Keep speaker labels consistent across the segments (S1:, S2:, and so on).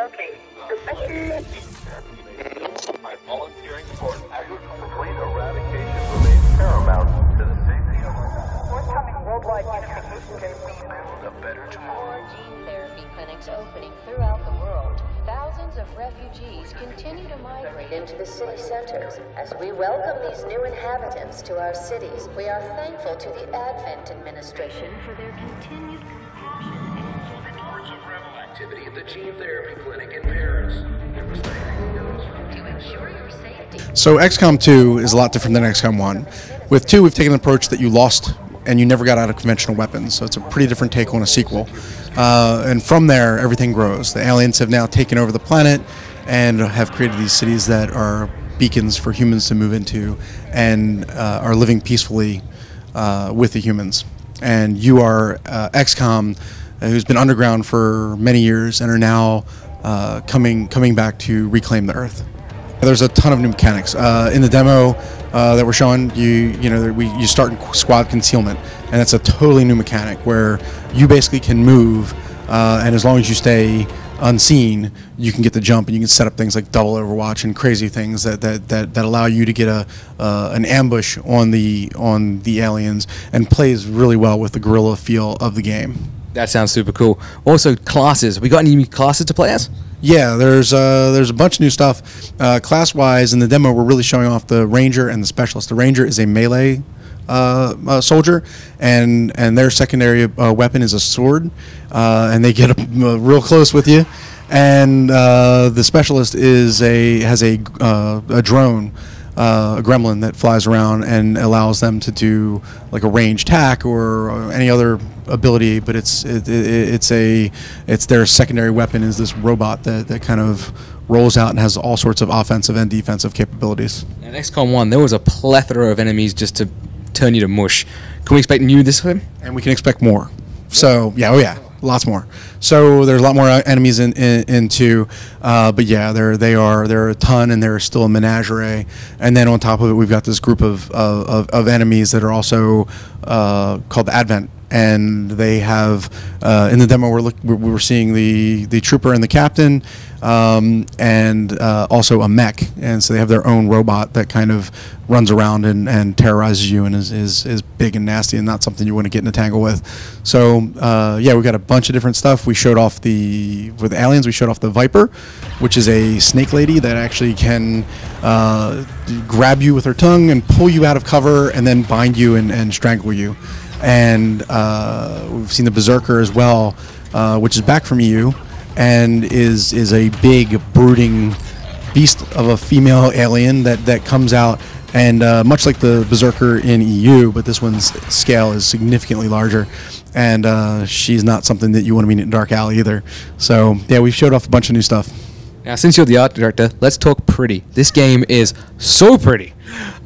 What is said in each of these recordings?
S1: Relocating.
S2: By volunteering for an complete eradication remains paramount to the safety of our
S1: Forthcoming worldwide unification can we build
S2: a better tomorrow.
S3: More gene therapy clinics opening throughout the world. Thousands of refugees continue to migrate into the city centers. As we welcome these new inhabitants to our cities, we are thankful to the Advent administration for their continued compassion.
S2: Reports of rebel activity at the gene therapy clinic in Paris.
S3: To ensure your safety.
S4: So XCOM 2 is a lot different than XCOM 1. With 2, we've taken an approach that you lost and you never got out of conventional weapons, so it's a pretty different take on a sequel. And from there, everything grows. The aliens have now taken over the planet and have created these cities that are beacons for humans to move into and are living peacefully with the humans. And you are XCOM, who's been underground for many years and are now coming back to reclaim the Earth. There's a ton of new mechanics. In the demo that we're showing, you start in squad concealment, and it's a totally new mechanic where you basically can move, and as long as you stay unseen, you can get the jump, and you can set up things like double Overwatch and crazy things that allow you to get an ambush on the aliens, and plays really well with the guerrilla feel of the game.
S5: That sounds super cool. Also, classes. We got any new classes to play as?
S4: Yeah, there's a bunch of new stuff. Class-wise, in the demo, we're really showing off the Ranger and the Specialist. The Ranger is a melee soldier, and their secondary weapon is a sword, and they get up real close with you. And the Specialist has a drone, a gremlin that flies around and allows them to do like a ranged attack or any other ability, but it's their secondary weapon is this robot that kind of rolls out and has all sorts of offensive and defensive capabilities.
S5: In XCOM 1, there was a plethora of enemies just to turn you to mush. Can we expect new this time?
S4: And we can expect more. So yeah, oh yeah, lots more. So there's a lot more enemies in 2, but yeah, there are a ton, and there's still a menagerie. And then on top of it, we've got this group of enemies that are also called the Advent. And they have in the demo we were seeing the trooper and the captain, and also a mech, and so they have their own robot that kind of runs around and terrorizes you and is big and nasty and not something you want to get in a tangle with. So yeah, we got a bunch of different stuff. We showed off with aliens. We showed off the Viper, which is a snake lady that actually can grab you with her tongue and pull you out of cover and then bind you and strangle you. And we've seen the Berserker as well, which is back from EU and is a big brooding beast of a female alien that comes out, and much like the Berserker in EU, but this one's scale is significantly larger, and she's not something that you want to meet in Dark Alley either. So yeah, we've showed off a bunch of new stuff.
S5: Now, since you're the art director, let's talk pretty. This game is so pretty.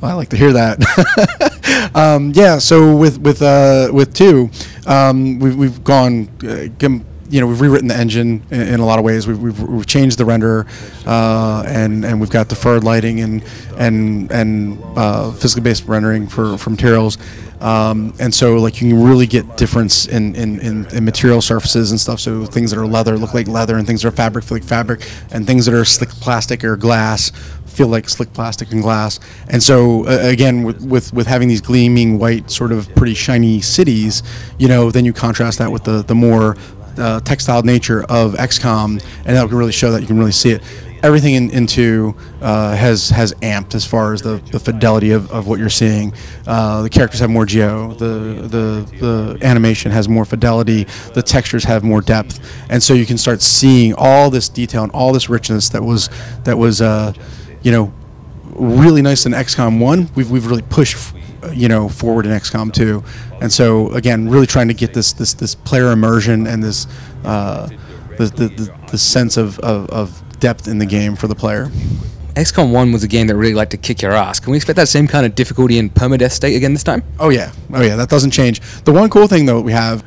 S4: Well, I like to hear that. Yeah, so with 2, we've gone, we've rewritten the engine in a lot of ways. We've changed the render, and we've got deferred lighting and physically based rendering for materials. And so like you can really get difference in material surfaces and stuff. So things that are leather look like leather, and things that are fabric feel like fabric, and things that are slick plastic or glass feel like slick plastic and glass. And so again, with having these gleaming white, sort of pretty shiny cities, then you contrast that with the more textile nature of XCOM, and that can really show that. You can really see it. Everything in 2 has amped as far as the fidelity of what you're seeing. The characters have more geo. The animation has more fidelity. The textures have more depth, and so you can start seeing all this detail and all this richness that was really nice in XCOM 1. We've really pushed forward in XCOM 2, and so again, really trying to get this player immersion and this the sense of depth in the game for the player.
S5: XCOM 1 was a game that really liked to kick your ass. Can we expect that same kind of difficulty and permadeath state again this time?
S4: Oh yeah, that doesn't change. The one cool thing though, we have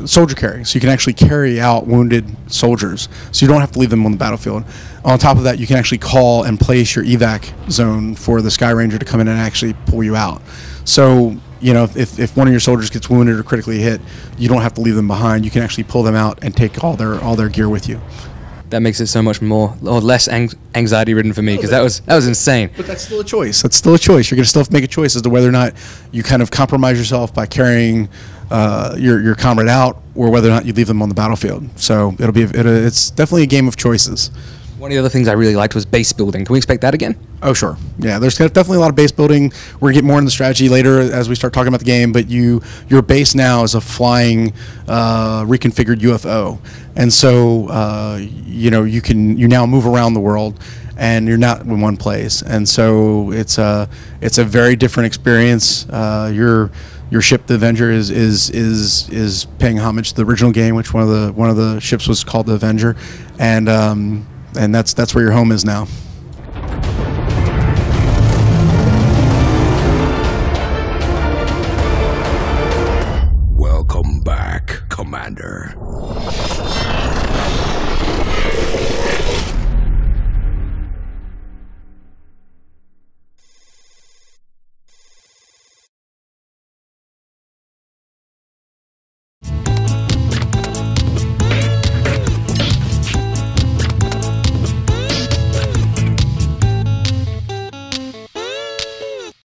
S4: soldier carry, so you can actually carry out wounded soldiers, so you don't have to leave them on the battlefield. On top of that, you can actually call and place your evac zone for the Sky Ranger to come in and actually pull you out. So if one of your soldiers gets wounded or critically hit, you don't have to leave them behind. You can actually pull them out and take all their gear with you.
S5: That makes it so much more or less anxiety ridden for me, because that was insane.
S4: But that's still a choice. That's still a choice. You're going to still have to make a choice as to whether or not you kind of compromise yourself by carrying your comrade out, or whether or not you leave them on the battlefield. So it's definitely a game of choices.
S5: One of the other things I really liked was base building. Can we expect that again?
S4: Oh, sure. Yeah, there's definitely a lot of base building. We're going to get more into the strategy later as we start talking about the game, but your base now is a flying reconfigured UFO. And so, you now move around the world, and you're not in one place. And so it's a very different experience. Your ship, the Avenger, is paying homage to the original game, which one of the ships was called the Avenger, and that's where your home is now.
S6: Welcome back, Commander.